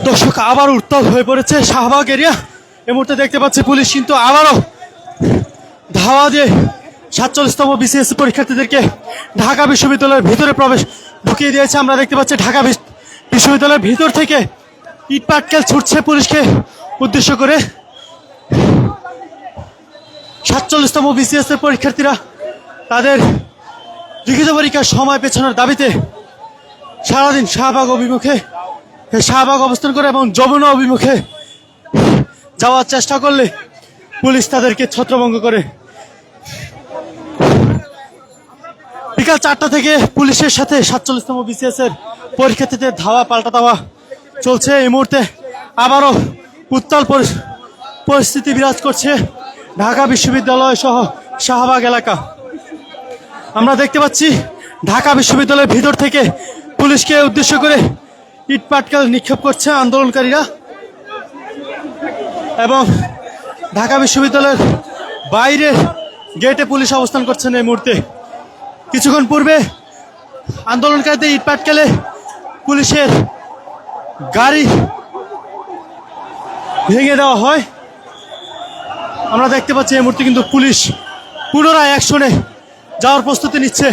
দর্শক আবার উত্তাল হয়ে পড়েছে শাহবাগ এরিয়া। এই মুহূর্তে দেখতে পাচ্ছি পুলিশ কিন্তু আবারও ধাওয়া দিয়ে 47তম বিসিএস পরীক্ষার্থীদেরকে ঢাকা বিশ্ববিদ্যালয়ের ভিতরে প্রবেশ ঢুকিয়ে দিয়েছে। আমরা দেখতে পাচ্ছি ঢাকা বিশ্ববিদ্যালয়ের ভিতর থেকে ইট পাটকেল ছুটছে পুলিশকে উদ্দেশ্য করে। 47তম বিসিএস এর পরীক্ষার্থীরা তাদের লিখিত পরীক্ষার সময় পেছানোর দাবিতে সারাদিন শাহবাগ অবস্থান করে এবং যমুনা অভিমুখে যাওয়ার চেষ্টা করলে পুলিশ তাদেরকে ছত্রভঙ্গ করে। বিকাল 4টা থেকে পুলিশের সাথে 47তম বিসিএস এর পরীক্ষার্থীদের ধাওয়া পাল্টা ধাওয়া চলছে। এই মুহূর্তে আবারও উত্তাল পরিস্থিতি বিরাজ করছে ঢাকা বিশ্ববিদ্যালয় সহ শাহবাগ এলাকা। আমরা দেখতে পাচ্ছি ঢাকা বিশ্ববিদ্যালয়ের ভিতর থেকে পুলিশকে উদ্দেশ্য করে ইট পাটকেল নিক্ষেপ করছে আন্দোলনকারীরা এবং ঢাকা বিশ্ববিদ্যালয়ের বাইরে গেটে পুলিশ অবস্থান করছেন। এই মুহূর্তে কিছুক্ষণ পূর্বে আন্দোলনকারীদের ইট পাটকেলে পুলিশের গাড়ি ভেঙে দেওয়া হয়। আমরা দেখতে পাচ্ছি এই মুহূর্তে কিন্তু পুলিশ পুনরায় অ্যাকশনে যাওয়ার প্রস্তুতি নিচ্ছে।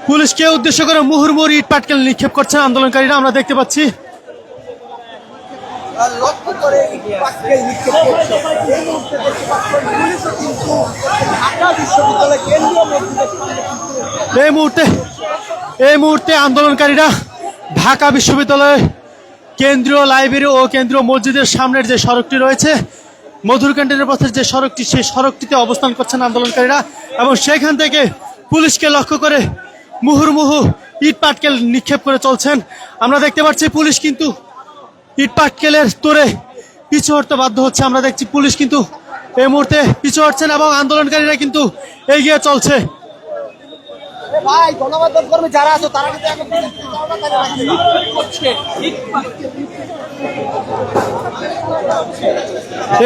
পুলিশকে উদ্দেশ্য করে মুহুর্মুহুর ইট পাটকেল নিক্ষেপ করছেন আন্দোলনকারীরা। আমরা দেখতে পাচ্ছি এই মুহূর্তে আন্দোলনকারীরা ঢাকা বিশ্ববিদ্যালয়ে কেন্দ্রীয় লাইব্রেরি ও কেন্দ্রীয় মসজিদের সামনের যে সড়কটি রয়েছে, মধুর ক্যান্টিনের পথের যে সড়কটি, সেই সড়কটিতে অবস্থান করছেন আন্দোলনকারীরা এবং সেখান থেকে পুলিশকে লক্ষ্য করে মুহুর্মুহু ইট পাটকেল নিক্ষেপ করে চলছেন। আমরা দেখতে পাচ্ছি পুলিশ কিন্তু ইট পাটকেলের তোরে পিছু হটতে বাধ্য হচ্ছে। আমরা দেখছি পুলিশ কিন্তু এই মুহূর্তে পিছু হটছেন এবং আন্দোলনকারীরা কিন্তু এগিয়ে চলছে।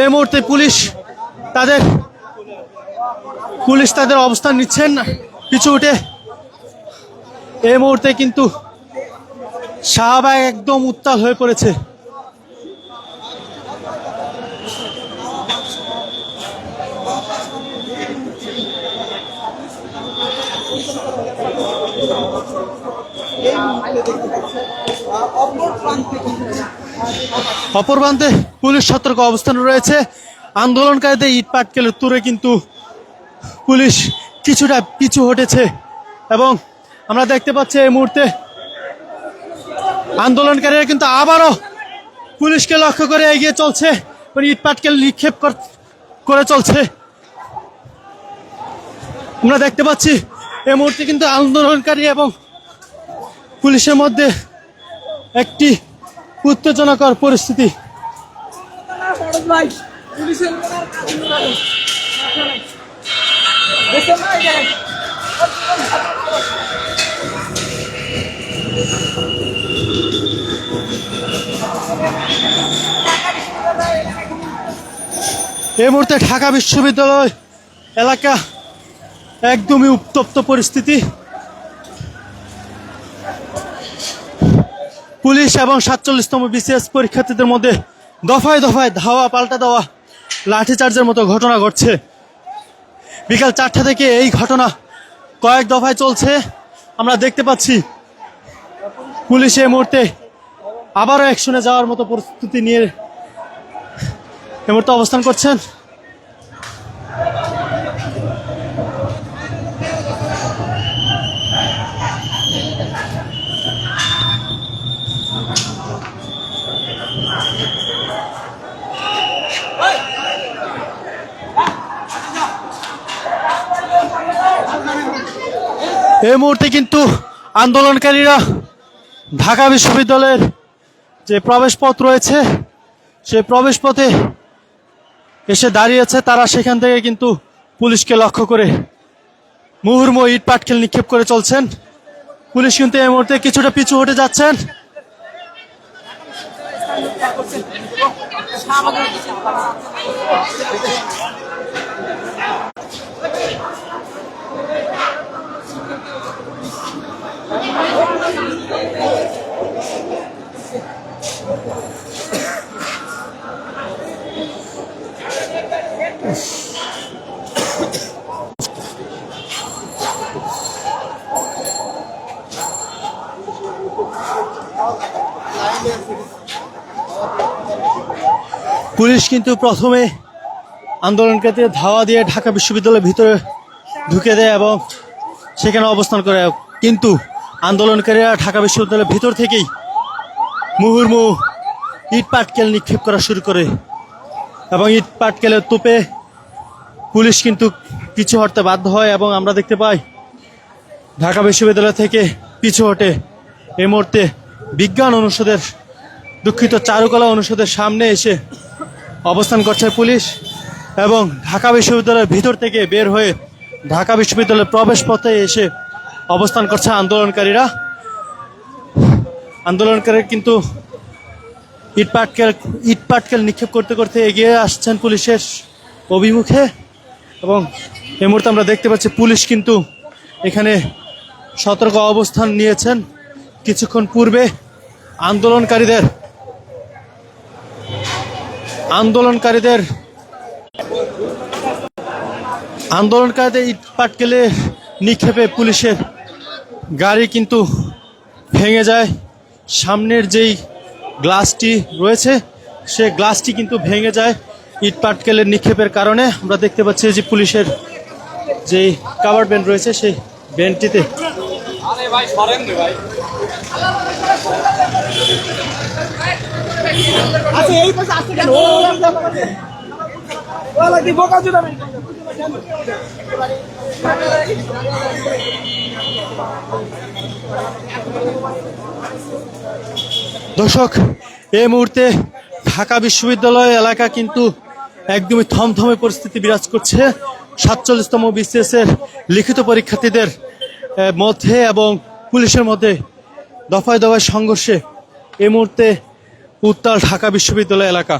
এই মুহূর্তে পুলিশ তাদের অবস্থান নিচ্ছেন পিছু উঠে। এই মুহূর্তে কিন্তু শাহবাগ একদম উত্তাল হয়ে পড়েছে। অপর প্রান্তে পুলিশ সতর্ক অবস্থানে রয়েছে। আন্দোলনকারীদের ইট পাটকেলের তুরে কিন্তু পুলিশ কিছুটা পিছু হটেছে এবং আমরা দেখতে পাচ্ছি এই মুহূর্তে আন্দোলনকারীরা কিন্তু আবারও পুলিশকে লক্ষ্য করে এগিয়ে চলছে, ইট পাটকেল নিক্ষেপ করে চলছে। আমরা দেখতে পাচ্ছি এই মুহূর্তে কিন্তু আন্দোলনকারী এবং পুলিশের মধ্যে একটি উত্তেজনাকর পরিস্থিতি। এই মুহূর্তে ঢাকা বিশ্ববিদ্যালয় এলাকা একদমই উত্তপ্ত পরিস্থিতি। পুলিশ এবং 47তম বিসিএস পরীক্ষার্থীদের মধ্যে দফায় দফায় ধাওয়া পাল্টা দেওয়া লাঠিচার্জের মতো ঘটনা ঘটছে। বিকাল 4টা থেকে এই ঘটনা কয়েক দফায় চলছে। আমরা দেখতে পাচ্ছি পুলিশ এই মুহূর্তে আবারও অ্যাকশনে যাওয়ার মতো প্রস্তুতি নিয়ে এই মুহূর্তে অবস্থান করছেন। এই মুহূর্তে কিন্তু আন্দোলনকারীরা ঢাকা বিশ্ববিদ্যালয়ের যে প্রবেশ পথ রয়েছে সেই প্রবেশ পথে এসে দাঁড়িয়েছে। তারা সেখান থেকে কিন্তু পুলিশকে লক্ষ্য করে মুহুর্মুহু ইট পাটকেল নিক্ষেপ করে চলছেন। পুলিশ কিন্তু এই মুহূর্তে কিছুটা পিছু হটে যাচ্ছেন। পুলিশ কিন্তু প্রথমে আন্দোলনকারীদের ধাওয়া দিয়ে ঢাকা বিশ্ববিদ্যালয়ের ভিতরে ঢুকে দেয় এবং সেখানে অবস্থান করে, কিন্তু আন্দোলনকারীরা ঢাকা বিশ্ববিদ্যালয়ের ভিতর থেকেই মুহুর্মুহু ইট পাটকেল নিক্ষেপ করা শুরু করে এবং ইট পাটকেলের তোপে পুলিশ কিন্তু পিছু হটতে বাধ্য হয় এবং আমরা দেখতে পাই ঢাকা বিশ্ববিদ্যালয় থেকে পিছু হটে এই মুহূর্তে বিজ্ঞান অনুষদের, দুঃখিত, চারুকলা অনুষদের সামনে এসে অবস্থান করছে পুলিশ এবং ঢাকা বিশ্ববিদ্যালয়ের ভিতর থেকে বের হয়ে ঢাকা বিশ্ববিদ্যালয়ের প্রবেশ পথে এসে অবস্থান করছে আন্দোলনকারীরা। আন্দোলনকারীরা কিন্তু ইট পাটকেল নিক্ষেপ করতে করতে এগিয়ে আসছেন পুলিশের অভিমুখে এবং এই মুহূর্তে আমরা দেখতে পাচ্ছি পুলিশ কিন্তু এখানে সতর্ক অবস্থান নিয়েছেন। কিছুক্ষণ পূর্বে আন্দোলনকারীদের ইট পাটকেলে নিক্ষেপে পুলিশের গাড়ি কিন্তু ভেঙে যায়। সামনের যেই গ্লাসটি রয়েছে সে গ্লাসটি কিন্তু ভেঙে যায় ইট পাটকেলের নিক্ষেপের কারণে। আমরা দেখতে পাচ্ছি যে পুলিশের যেই কাভার ভ্যান রয়েছে সেই ভ্যানটিতে দর্শক, এই মুহূর্তে ঢাকা বিশ্ববিদ্যালয় এলাকা কিন্তু একদমই থমথমে পরিস্থিতি বিরাজ করছে। 47তম BCS এর লিখিত পরীক্ষার্থীদের মধ্যে এবং পুলিশের মধ্যে দফায় দফায় সংঘর্ষে এই মুহূর্তে উত্তাল ঢাকা বিশ্ববিদ্যালয় এলাকা।